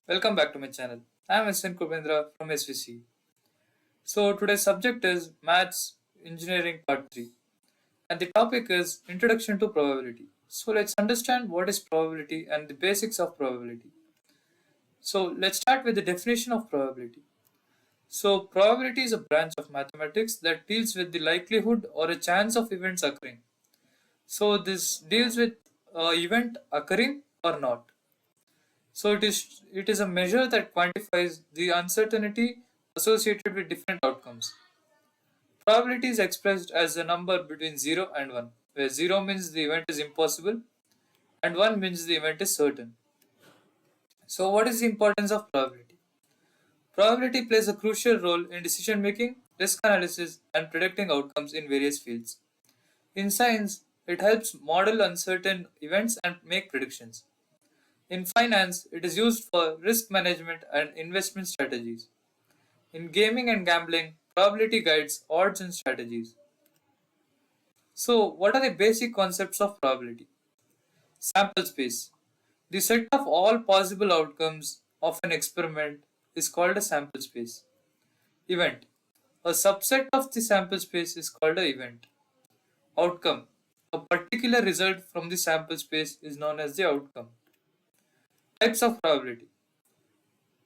Welcome back to my channel. I am SN Kubendra from SVC. So today's subject is Maths Engineering Part 3 and the topic is Introduction to Probability. So let's understand what is probability and the basics of probability. So let's start with the definition of probability. So probability is a branch of mathematics that deals with the likelihood or a chance of events occurring. So this deals with event occurring or not. So it is a measure that quantifies the uncertainty associated with different outcomes. Probability is expressed as a number between 0 and 1, where 0 means the event is impossible and 1 means the event is certain. So what is the importance of probability? Probability plays a crucial role in decision making, risk analysis and predicting outcomes in various fields. In science, it helps model uncertain events and make predictions. In finance, it is used for risk management and investment strategies. In gaming and gambling, probability guides odds and strategies. So, what are the basic concepts of probability? Sample space. The set of all possible outcomes of an experiment is called a sample space. Event. A subset of the sample space is called an event. Outcome. A particular result from the sample space is known as the outcome. Types of probability.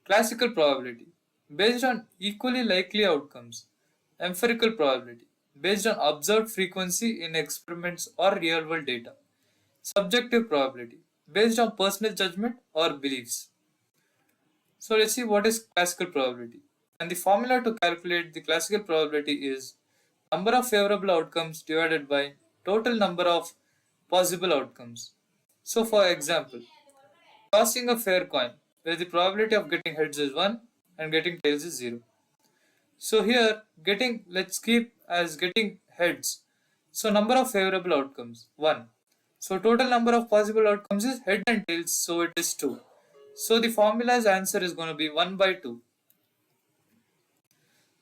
Classical probability, based on equally likely outcomes. Empirical probability, based on observed frequency in experiments or real world data. Subjective probability, based on personal judgment or beliefs. So let's see what is classical probability. And the formula to calculate the classical probability is number of favorable outcomes divided by total number of possible outcomes. So for example, tossing a fair coin, where the probability of getting heads is 1 and getting tails is 0. So here, let's keep as getting heads. So number of favorable outcomes, 1. So total number of possible outcomes is head and tails, so it is 2. So the formula's answer is going to be 1 by 2.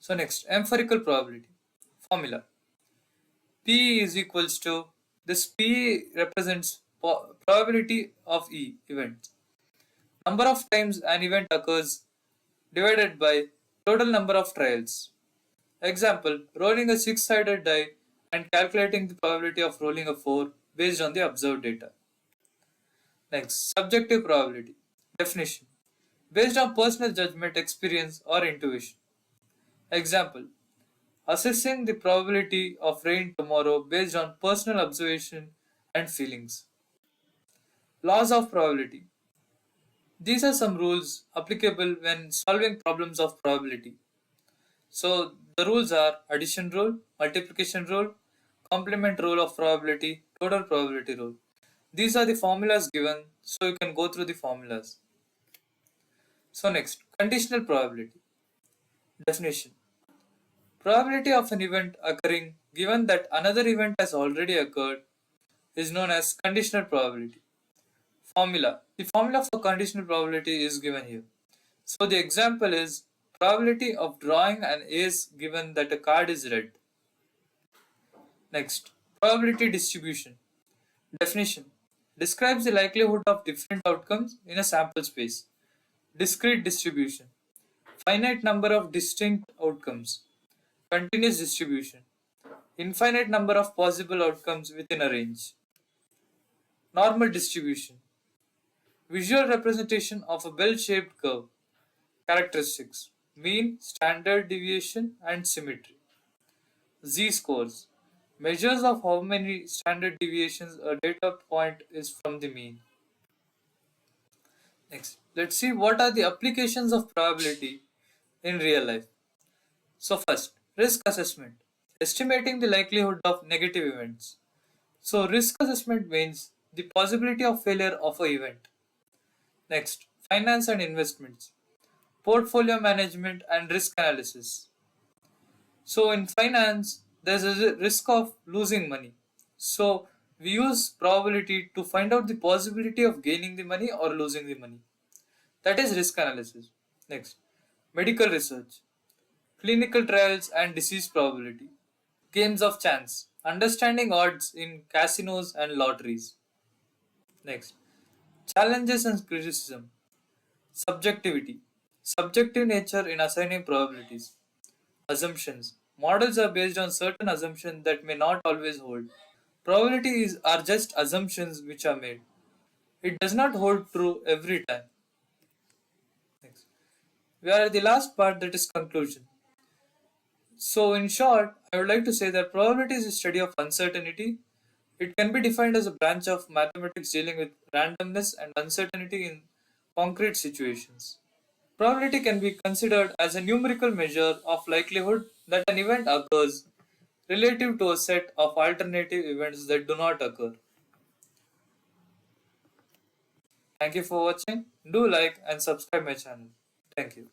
So next, empirical probability. Formula. P is equals to, this P represents probability of E event. Number of times an event occurs divided by total number of trials. Example, rolling a six-sided die and calculating the probability of rolling a 4 based on the observed data. Next, subjective probability. Definition. Based on personal judgment, experience or intuition. Example, assessing the probability of rain tomorrow based on personal observation and feelings. Laws of probability. These are some rules applicable when solving problems of probability. So the rules are addition rule, multiplication rule, complement rule of probability, total probability rule. These are the formulas given, so you can go through the formulas. So next, conditional probability. Definition. Probability of an event occurring given that another event has already occurred is known as conditional probability. Formula. The formula for conditional probability is given here. So the example is probability of drawing an ace given that a card is red. Next, probability distribution. Definition. Describes the likelihood of different outcomes in a sample space. Discrete distribution. Finite number of distinct outcomes. Continuous distribution. Infinite number of possible outcomes within a range. Normal distribution. Visual representation of a bell-shaped curve. Characteristics. Mean, standard deviation and symmetry. Z-scores. Measures of how many standard deviations a data point is from the mean. Next, let's see what are the applications of probability in real life. So first, risk assessment. Estimating the likelihood of negative events. So risk assessment means the possibility of failure of an event. Next, finance and investments. Portfolio management and risk analysis. So in finance, there's a risk of losing money. So we use probability to find out the possibility of gaining the money or losing the money. That is risk analysis. Next, medical research, clinical trials and disease probability. Games of chance, understanding odds in casinos and lotteries. Next, challenges and criticism. Subjectivity. Subjective nature in assigning probabilities. Assumptions. Models are based on certain assumptions that may not always hold. Probabilities are just assumptions which are made. It does not hold true every time. Next. We are at the last part, that is conclusion. So, in short, I would like to say that probability is a study of uncertainty. It can be defined as a branch of mathematics dealing with randomness and uncertainty in concrete situations. Probability can be considered as a numerical measure of likelihood that an event occurs relative to a set of alternative events that do not occur. Thank you for watching. Do like and subscribe my channel. Thank you.